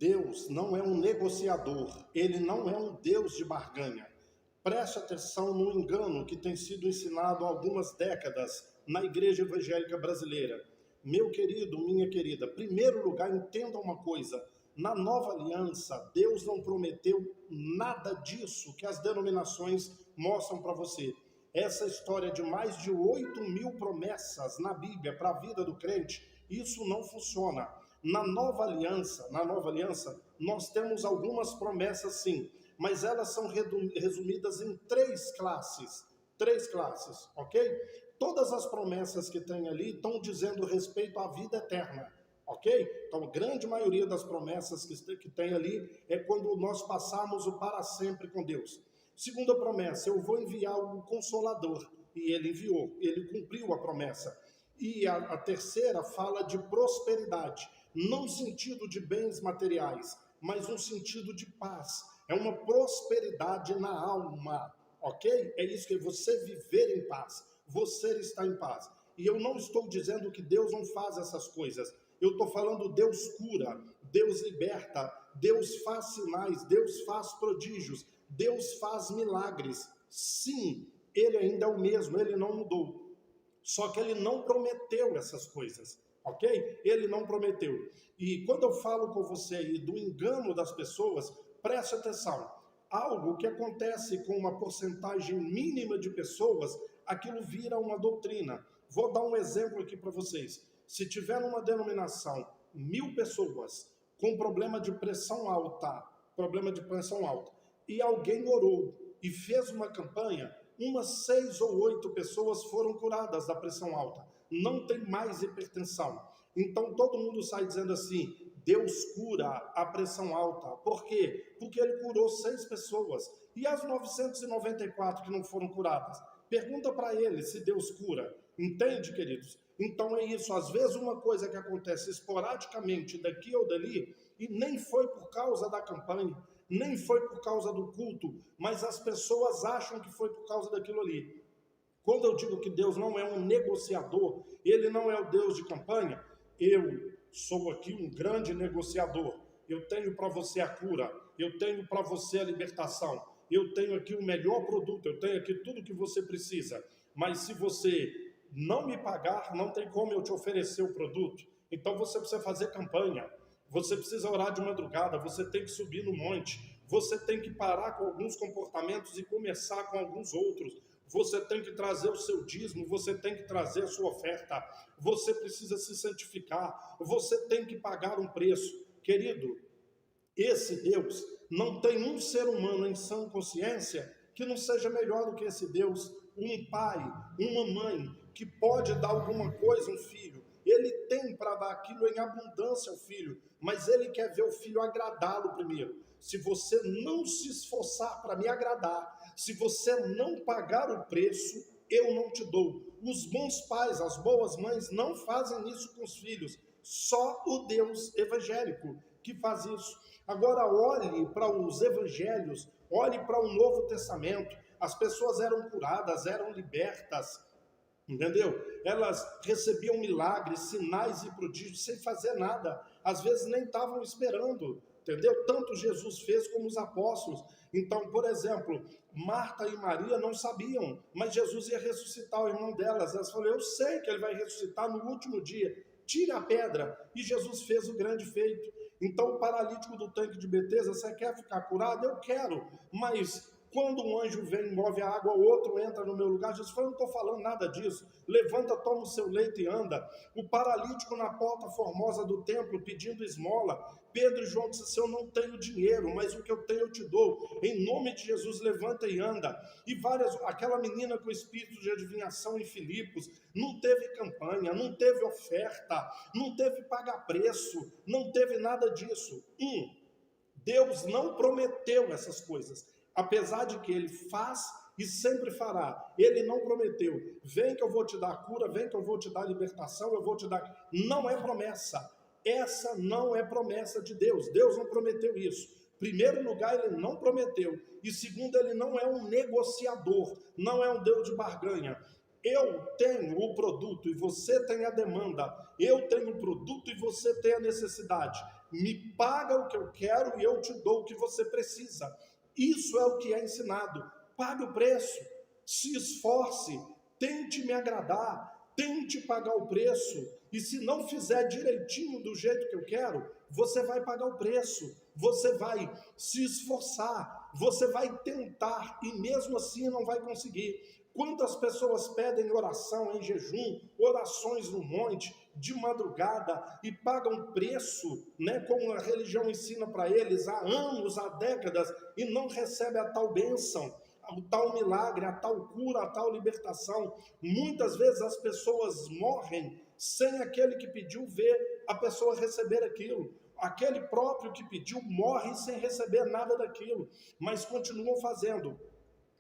Deus não é um negociador, ele não é um Deus de barganha. Preste atenção no engano que tem sido ensinado há algumas décadas na igreja evangélica brasileira. Meu querido, minha querida, em primeiro lugar, entenda uma coisa: na nova aliança, Deus não prometeu nada disso que as denominações mostram para você. Essa história de mais de 8.000 promessas na Bíblia para a vida do crente, isso não funciona. Na nova aliança, nós temos algumas promessas sim, mas elas são resumidas em três classes, ok? Todas as promessas que tem ali estão dizendo respeito à vida eterna, ok? Então, a grande maioria das promessas que tem ali é quando nós passamos o para sempre com Deus. Segunda promessa: eu vou enviar o Consolador, e ele enviou, ele cumpriu a promessa. E a terceira fala de prosperidade, não no sentido de bens materiais, mas no sentido de paz. É uma prosperidade na alma, ok? É isso que é você viver em paz, você está em paz. E eu não estou dizendo que Deus não faz essas coisas. Eu estou falando: Deus cura, Deus liberta, Deus faz sinais, Deus faz prodígios, Deus faz milagres. Sim, Ele ainda é o mesmo, Ele não mudou. Só que Ele não prometeu essas coisas, ok? Ele não prometeu. E quando eu falo com você aí do engano das pessoas, preste atenção. Algo que acontece com uma porcentagem mínima de pessoas, aquilo vira uma doutrina. Vou dar um exemplo aqui para vocês. Se tiver numa denominação 1.000 pessoas com problema de pressão alta, e alguém orou e fez uma campanha, umas 6 ou 8 pessoas foram curadas da pressão alta. Não tem mais hipertensão. Então todo mundo sai dizendo assim: Deus cura a pressão alta. Por quê? Porque Ele curou 6 pessoas. E as 994 que não foram curadas? Pergunta para ele se Deus cura. Entende, queridos? Então é isso. Às vezes uma coisa que acontece esporadicamente daqui ou dali, e nem foi por causa da campanha, nem foi por causa do culto, mas as pessoas acham que foi por causa daquilo ali. Quando eu digo que Deus não é um negociador, Ele não é o Deus de campanha, eu sou aqui um grande negociador. Eu tenho para você a cura, eu tenho para você a libertação, eu tenho aqui o melhor produto, eu tenho aqui tudo que você precisa. Mas se você não me pagar, não tem como eu te oferecer o produto. Então você precisa fazer campanha, você precisa orar de madrugada, você tem que subir no monte, você tem que parar com alguns comportamentos e começar com alguns outros. Você tem que trazer o seu dízimo, você tem que trazer a sua oferta, você precisa se santificar, você tem que pagar um preço. Querido, esse Deus, não tem um ser humano em sã consciência que não seja melhor do que esse Deus. Um pai, uma mãe, que pode dar alguma coisa a um filho, ele tem para dar aquilo em abundância ao filho, mas ele quer ver o filho agradá-lo primeiro. Se você não se esforçar para me agradar, se você não pagar o preço, eu não te dou. Os bons pais, as boas mães não fazem isso com os filhos, só o Deus evangélico que faz isso. Agora olhe para os evangelhos, olhe para o Novo Testamento. As pessoas eram curadas, eram libertas, entendeu? Elas recebiam milagres, sinais e prodígios sem fazer nada. Às vezes nem estavam esperando, entendeu? Tanto Jesus fez como os apóstolos. Então, por exemplo, Marta e Maria não sabiam, mas Jesus ia ressuscitar o irmão delas. Elas falaram: eu sei que ele vai ressuscitar no último dia. Tira a pedra. E Jesus fez o grande feito. Então, o paralítico do tanque de Betesda: você quer ficar curado? Eu quero, mas quando um anjo vem e move a água, outro entra no meu lugar. Jesus falou: não estou falando nada disso. Levanta, toma o seu leito e anda. O paralítico na porta formosa do templo pedindo esmola. Pedro e João disseram: eu não tenho dinheiro, mas o que eu tenho eu te dou. Em nome de Jesus, levanta e anda. E aquela menina com espírito de adivinhação em Filipos, não teve campanha, não teve oferta, não teve pagar preço, não teve nada disso. Deus não prometeu essas coisas. Apesar de que Ele faz e sempre fará, Ele não prometeu: vem que eu vou te dar a cura, vem que eu vou te dar a libertação, eu vou te dar... Não é promessa. Essa não é promessa de Deus. Deus não prometeu isso. Primeiro lugar, Ele não prometeu. E segundo, Ele não é um negociador, não é um Deus de barganha. Eu tenho o produto e você tem a demanda. Eu tenho o produto e você tem a necessidade. Me paga o que eu quero e eu te dou o que você precisa. Isso é o que é ensinado. Pague o preço, se esforce, tente me agradar, tente pagar o preço. E se não fizer direitinho do jeito que eu quero, você vai pagar o preço, você vai se esforçar, você vai tentar e mesmo assim não vai conseguir. Quantas pessoas pedem oração em jejum, orações no monte, de madrugada e pagam preço, né, como a religião ensina para eles há anos, há décadas, e não recebem a tal bênção, o tal milagre, a tal cura, a tal libertação. Muitas vezes as pessoas morrem sem aquele que pediu ver a pessoa receber aquilo. Aquele próprio que pediu morre sem receber nada daquilo, mas continuam fazendo.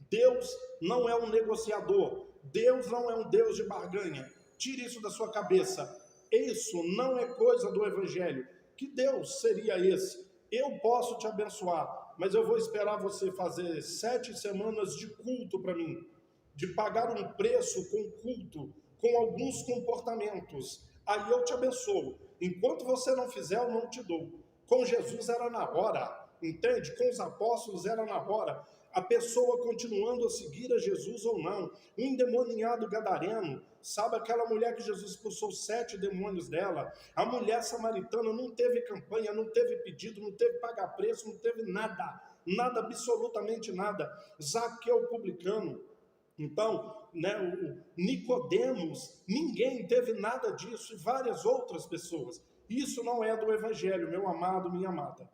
Deus não é um negociador, Deus não é um Deus de barganha. Tire isso da sua cabeça. Isso não é coisa do Evangelho. Que Deus seria esse? Eu posso te abençoar, mas eu vou esperar você fazer 7 semanas de culto para mim, de pagar um preço com culto, com alguns comportamentos. Aí eu te abençoo. Enquanto você não fizer, eu não te dou. Com Jesus era na hora, entende? Com os apóstolos era na hora. A pessoa continuando a seguir a Jesus ou não. Um endemoniado gadareno, sabe aquela mulher que Jesus expulsou 7 demônios dela? A mulher samaritana não teve campanha, não teve pedido, não teve pagar preço, não teve nada, nada, absolutamente nada. Zaqueu publicano. Então, né, o Nicodemos, ninguém teve nada disso e várias outras pessoas. Isso não é do Evangelho, meu amado, minha amada.